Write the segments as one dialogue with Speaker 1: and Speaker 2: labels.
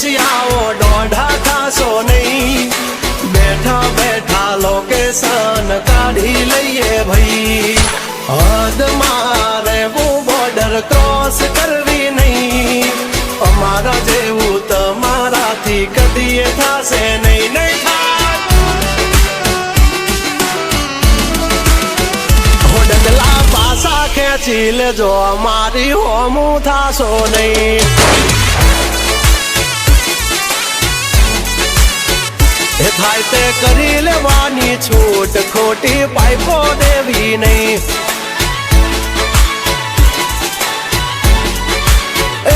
Speaker 1: રસિયાઓ દોઢા ખાશો નહીં બેઠા બેઠા લોકેશન કાઢી લઈએ ભાઈ હદમાં રહેવું બોર્ડર ક્રોસ કરવી નહીં અમારા જેવું તમારાથી કદીએ થશે નહીં નહીં ડગલા પાસા ખેંચી લેજો અમારી હોમું થાશો નહીં એ થાય તે કરી લેવાની છૂટ ખોટી પાઇપો દેવી નહીં એ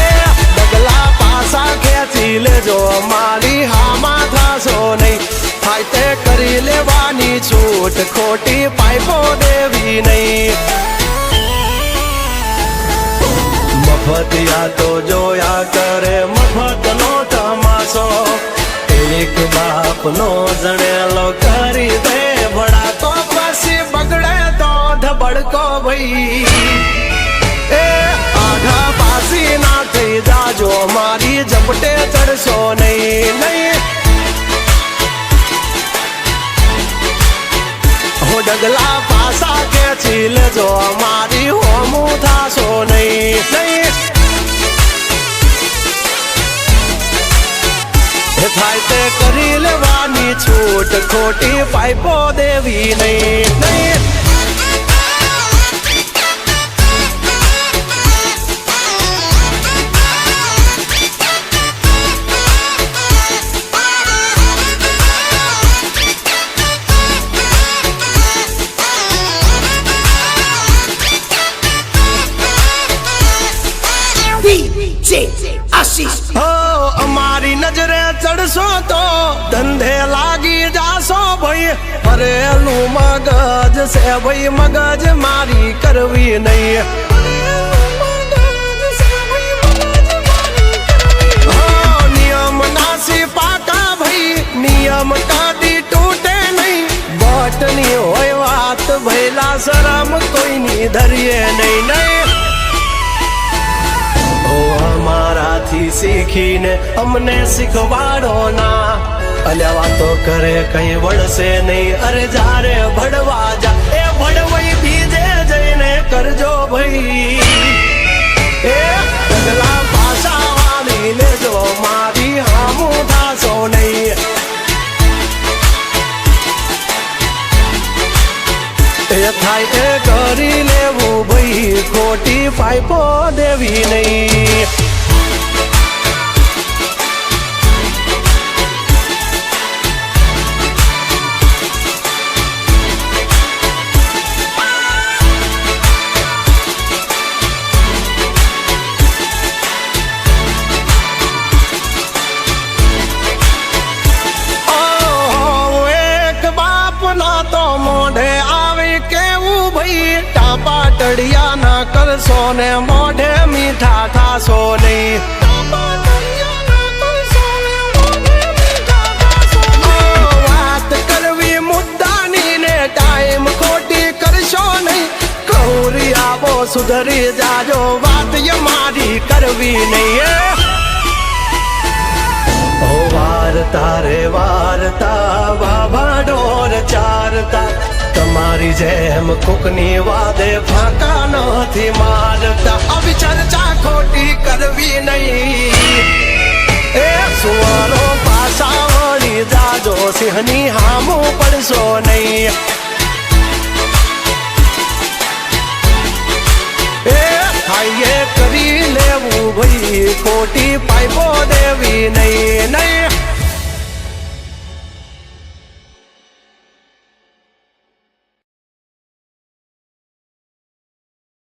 Speaker 1: ડગલા પાસા ખેંચી લેજો અમારી હામાં થાશો નહીં થાય તે કરી લેવાની છૂટ ખોટી પાઇપો દેવી નહીં મફતિયા તો જોયા કરે મફતનો તમાશો એક બાપનો જણેલો કરી દે ભડા તો પછી બગડે તો ધબડકો ભાઈ એ આઘા પાસી ના થઈ જાજો મારી ઝપટે ચડશો નહીં નહીં હો ડગલા પાસા ખેંચી લેજો મારી હોમું થાશો નહીં નહીં થાય તે કરી લેવાની છૂટ ખોટી પાઇપો દેવી નહીં નહીં અમારી નજરે ચડશો તો ધંધે લાગી જાશો ભાઈ ફરેલું મગજ છે ભાઈ મગજ મારી કરવી નહીં નિયમ નાસી પાકા ભાઈ નિયમ કદી તૂટે નહીં બટની હોય વાત ભૈલા શરમ કોઈની ધરીએ નહીં નહીં અમારાથી શીખીને અમને શીખવાડો ના અલ્યા વાતો કરે કઈ વળશે નહીં અરે જારે ભડવા જા એ ભડવાઈ બીજે જઈને કરજો ભાઈ એ ડગલા પાછા વાળી લેજો મારી હામું થાશો નહીં એ થાય એ કરી લેવું ભાઈ ખોટી પાઇપો દેવી નહીં પાટડિયા ના કરશો ને મોઢે મીઠા થાશો નહીં વાત કરવી મુદ્દાની ને ટાઈમ ખોટી કરશો નહીં કૌરી આવો સુધરી જાજો વાત મારી કરવી નહીં વારતા રે વારતા બાબા ઢોર ચારતા તમારી જેમ કોકની વાદે ફાંકા નથી મારતા આવી ચર્ચા ખોટી કરવી નહીં એ સુવારો પાછા વળી જાજો સિંહની હામું પડશો નહીં એ થાય કરી લેવું ભાઈ ખોટી પાઇપો દેવી નહીં નહીં